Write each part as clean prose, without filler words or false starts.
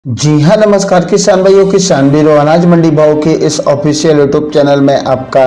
जी हाँ, नमस्कार किसान भाइयों, किसान बीरो अनाज मंडी भाव के इस ऑफिशियल यूट्यूब चैनल में आपका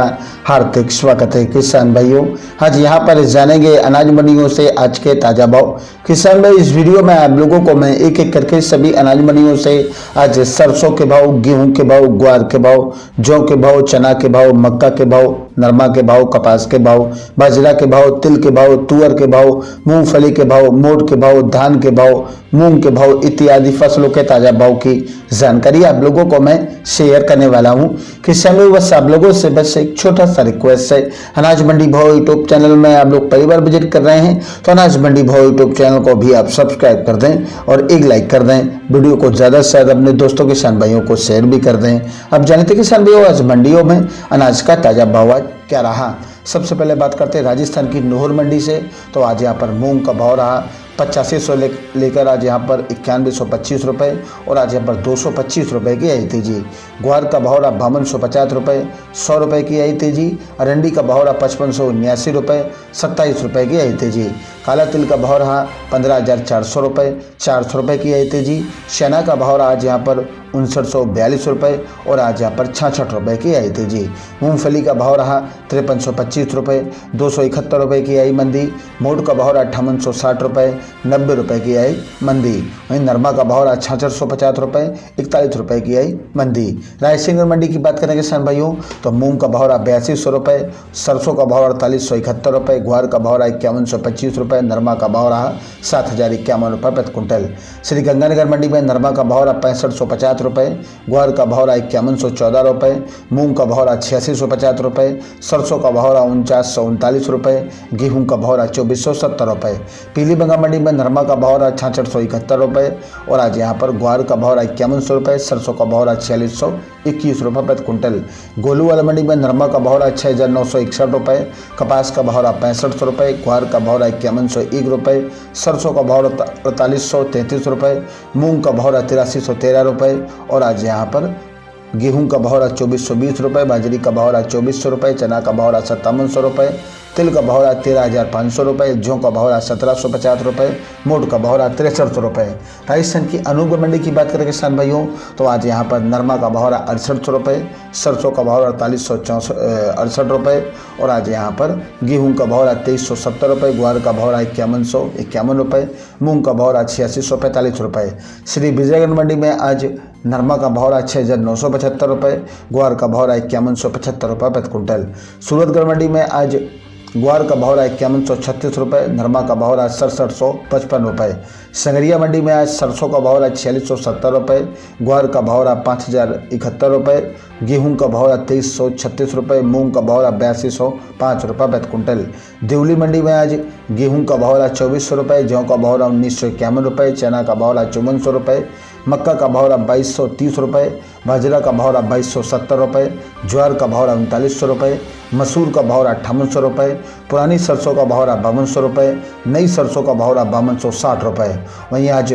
हार्दिक स्वागत है। किसान भाइयों, आज यहाँ पर जानेंगे अनाज मंडियों से आज के ताज़ा भाव। किसान भाई, इस वीडियो में आप लोगों को मैं एक एक करके सभी अनाज मंडियों से आज सरसों के भाव, गेहूं के भाव, ग्वार के भाव, जौ के भाव, चना के भाव, मक्का के भाव, नरमा के भाव, कपास के भाव, बाजरा के भाव, तिल के भाव, तुअर के भाव, मूंगफली के भाव, मोट के भाव, धान के भाव, मूंग के भाव इत्यादि फसलों के ताजा भाव की जानकारी आप लोगों को मैं शेयर करने वाला हूं। किसान भाई, बस आप लोगों से बस एक छोटा सा रिक्वेस्ट है, अनाज मंडी भाव यूट्यूब चैनल में आप लोग पहली बार विजिट कर रहे हैं तो अनाज मंडी भाव यूट्यूब चैनल को भी आप सब्सक्राइब कर दें और एक लाइक कर दें। वीडियो को ज़्यादा से ज़्यादा अपने दोस्तों किसान भाइयों को शेयर भी कर दें। अब जानते किसान भाइयों, आज मंडियों में अनाज का ताजा भाव आज क्या रहा। सबसे पहले बात करते हैं राजस्थान की नोहर मंडी से। तो आज यहाँ पर मूंग का भाव रहा 8500 लेकर आज यहाँ पर 9125 रुपये और आज यहाँ पर 225 रुपये की आई तेजी। ग्वार का भाव रहा 5250 रुपये, 100 रुपये की आई तेजी। अरंडी का भाव रहा 5579 रुपये, 27 रुपये की आई तेजी। काला तिल का भाव रहा 15400 रुपये, 400 रुपये की आई तेजी। चना का भाव रहा आज यहाँ पर 5942 रुपये और आज यहाँ पर 66 रुपये की आई तेजी। मूंगफली का भाव रहा 5325 रुपये, 271 रुपये की आई मंदी। मोट का भाव रहा 5860 रुपये, 90 रुपये की आई मंदी। वहीं नरमा का भाव रहा 6650 रुपये, 41 रुपये की आई मंदी। रायसिंगर मंडी की बात करें किसान भाइयों, तो मूंग का भाव रहा 8200 रुपये, सरसों का भाव 4871 रुपये, ग्वार का भाव रहा 5125 रुपये, नरमा का भाव रहा 7051 रुपये प्रति कुंटल। श्री गंगानगर मंडी में नरमा का भाव रहा 6550 रुपये, ग्वार का भाव रहा 5114 रुपये, मूंग का भाव रहा 8650 रुपये, सरसों का भाव रहा 4939 रुपये, गेहूं का भाव रहा 2470 रुपये। पीलीभंगा मंडी में नरमा का भाव रहा 6671 रुपये और आज यहाँ पर ग्वार का भाव रहा 5100 रुपये, सरसों का भाव रहा 4621 रुपये प्रति कुंटल। गोलूवाला मंडी में नरमा का भाव रहा 6961 रुपये, कपास का भाव रहा 6500 रुपये, ग्वार का भाव रहा 5101 रुपये, सरसों का भाव रहा 4833 रुपये, मूंग का भाव रहा 8313 रुपये और आज यहाँ पर गेहूं का भाव रहा 2420 रुपये, बाजरी का भाव रहा 2400 रुपये, चना का भाव रहा 5700 रुपये, तिल का भाव रहा 13500 रुपये, जौ का भाव रहा 1750 रुपये, मोट का भाव रहा 6300 रुपये। राजस्थान की अनूपगढ़ मंडी की बात करें किसान भाइयों, तो आज यहाँ पर नरमा का भाव रहा 6800 रुपये, सरसों का भाव रहा 4868 रुपये और आज यहाँ पर गेहूं का भाव रहा 2370 रुपये, ग्वार का भाव रहा 5151 रुपये, मूंग का भाव रहा 8645 रुपये। श्री विजयगढ़ मंडी में आज नरमा का भाव रहा 6975 रुपये, ग्वार का भाव रहा 5175 रुपये प्रति कुंटल। सूरतगढ़ मंडी में आज ग्वार का भाव रहा 5136 रुपये, नरमा का भाव रहा 6755 रुपये। संगरिया मंडी में आज सरसों का भाव रहा 4670 रुपये, ग्वार का भाव रहा 5071 रुपये, गेहूं का भाव रहा 2336 रुपये, मूंग का भाव रहा 8205 रुपये प्रति कुंटल। देवली मंडी में आज गेहूं का भाव रहा 2400 रुपये, जौ का भाव रहा 1951 रुपये, चना का भाव रहा 5400 रुपये, मक्का का भाव रहा 2230 रुपये, बाजरा का भाव रहा 2270 रुपये, ज्वार का भाव रहा 3900 रुपये, मसूर का भाव रहा 5800 रुपये, पुरानी सरसों का भाव रहा 5200 रुपये, नई सरसों का भाव रहा 5260 रुपये। वहीं आज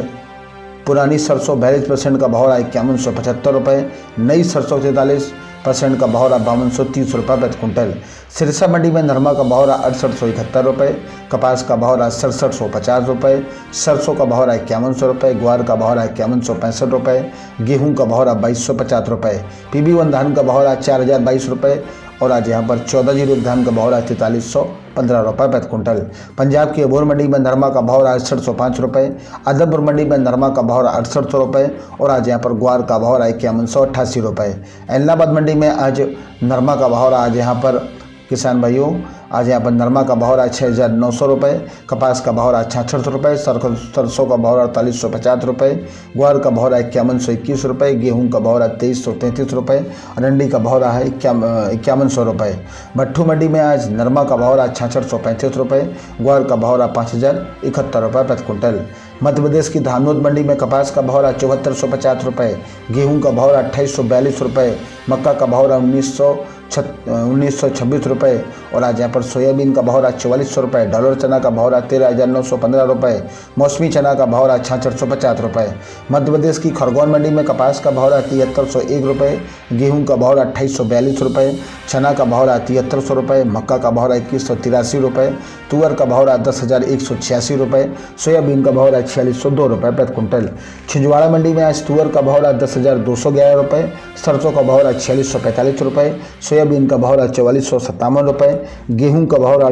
पुरानी सरसों 42% का भाव रहा 5175 रुपये, नई सरसों 43% का भाव रहा 5230 रुपये प्रति कुंटल। सिरसा मंडी में नरमा का भाव रहा 6871 रुपये, कपास का भाव रहा 6750 रुपये, सरसों का भाव रहा 5100 रुपये, ग्वार का भाव रहा 5165 रुपये, गेहूं का भाव रहा 2250 रुपये, PB1 धान का भाव रहा 4022 रुपये और आज यहाँ पर 14 धान का भाव रहा 4315 रुपये प्रति कुंटल। पंजाब की अबोर मंडी में नरमा का भाव रहा 6805 रुपये, आदमपुर मंडी में नरमा का भाव रहा 6800 रुपये और आज यहाँ पर ग्वार का भाव रहा 5188 रुपये। इलाहाबाद मंडी में आज नरमा का भाव रहा आज यहाँ पर किसान भाइयों, आज यहाँ पर नरमा का भाव रहा 6900 रुपये, कपास का भाव रहा 6600 रुपये, सरसों का भाव रहा 4850 रुपये, ग्वार का भाव रहा 5121 रुपये, गेहूं का भाव रहा 2333 रुपये, अरंडी का भाव रहा है 5100 रुपये। भट्टू मंडी में आज नरमा का भाव रहा 6635 रुपये, ग्वार का भाव रहा 5071 रुपये प्रति कुंटल। मध्य प्रदेश की धामनोद मंडी में कपास का भाव रहा 7450 रुपये, गेहूं का भाव रहा 2842 रुपये, मक्का का भाव रहा 1926 रुपये और आज यहाँ पर सोयाबीन का भाव रहा 4400 रुपये, डॉलर चना का भाव रहा 13,915 रुपये, मौसमी चना का भाव रहा 6650 रुपये। मध्य प्रदेश की खरगोन मंडी में कपास का भाव रहा 7301 रुपये, गेहूँ का भाव रहा 2842 रुपये, चना का भाव रहा 7300 रुपये, मक्का का भाव रहा 2183 रुपये, तुअर का भाव रहा 10,186 रुपये, सोयाबीन का भाव रहा 4602 रुपये प्रति क्विंटल। छिंदवाड़ा मंडी में आज तुअर का भाव रहा 10,211 रुपये, सरसों का भाव रहा 4645 रुपये, सोयाबीन का भाव रहा 4457 रुपये, गेहूं का भाव रहा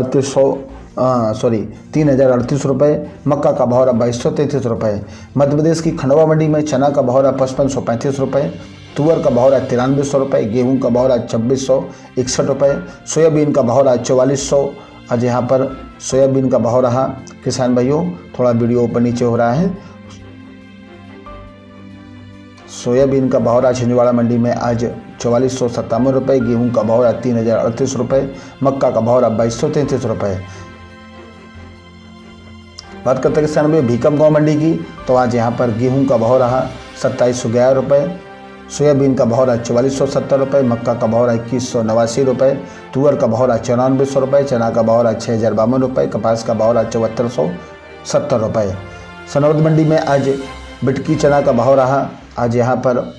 3038 रुपये, मक्का का भाव रहा 2233 रुपये। मध्य प्रदेश की खंडवा मंडी में चना का भाव रहा 5535 रुपये, तुअर का भाव रहा 9300 रुपये, गेहूं का भाव रहा 2661 रुपये, सोयाबीन का भाव रहा 4400। आज यहाँ पर सोयाबीन का भाव रहा किसान भाइयों, थोड़ा वीडियो ऊपर नीचे हो रहा है। सोयाबीन का भाव रहा छिंदवाड़ा मंडी में आज 4457 रुपये, गेहूँ का भाव रहा 3038 रुपये, मक्का का भाव रहा 2233 रुपये। बात करते हैं किसान भाई भीकम गाँव मंडी की, तो आज यहाँ पर गेहूँ का भाव रहा 2711 रुपये, सोयाबीन का भाव रहा 4470 रुपये, मक्का का भाव रहा 2189 रुपये, तुअर का भाव रहा 9400 रुपये, चना का भाव रहा 6052 रुपये, कपास का भाव रहा 7470 रुपये। सनौद मंडी में आज बिटकी चना का भाव रहा आज यहाँ पर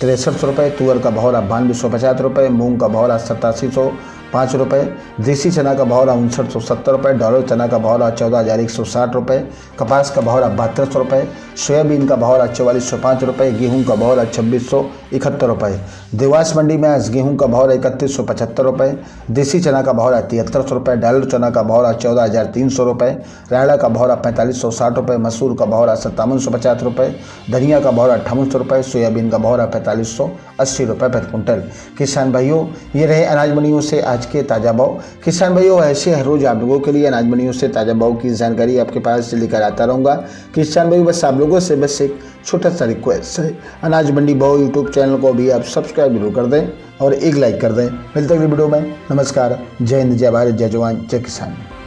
63 रुपये, तुअर का भाव रहा 9250 रुपये, मूंग का भाव रहा 8705 रुपये, देसी चना का भाव रहा 5970 रुपये, डॉलर चना का भाव रहा 14,160 रुपये, कपास का भाव रहा 7200 रुपये, सोयाबीन का भाव रहा 4405 रुपये, गेहूं का भाव रहा 2671 रुपये। देवास मंडी में आज गेहूं का भाव रहा 3175 रुपये, देसी चना का भाव रहा 7300 रुपये, डॉलर चना का भाव रहा 14,300 रुपये, रायड़ा का भाव रहा 4560 रुपये, मसूर का भाव रहा 5750 रुपये, धनिया का भाव रहा 5800 रुपये, सोयाबीन का भाव रहा 4580 रुपये प्रति क्विंटल। किसान भाइयों, ये रहे अनाज मंडियों से आज के ताज़ा भाव। किसान भाइयों, ऐसे हर रोज़ आप लोगों के लिए अनाज मंडियों से ताज़ा भाव की जानकारी आपके पास लेकर आता रहूँगा। किसान भाइयों, बस आप लोगों से बस एक छोटा सा रिक्वेस्ट है, अनाज मंडी भाव यूट्यूब चैनल को भी आप सब्सक्राइब जरूर कर दें और एक लाइक कर दें। मिलते हैं अगली वीडियो में। नमस्कार, जय हिंद, जय भारत, जय जवान, जय किसान।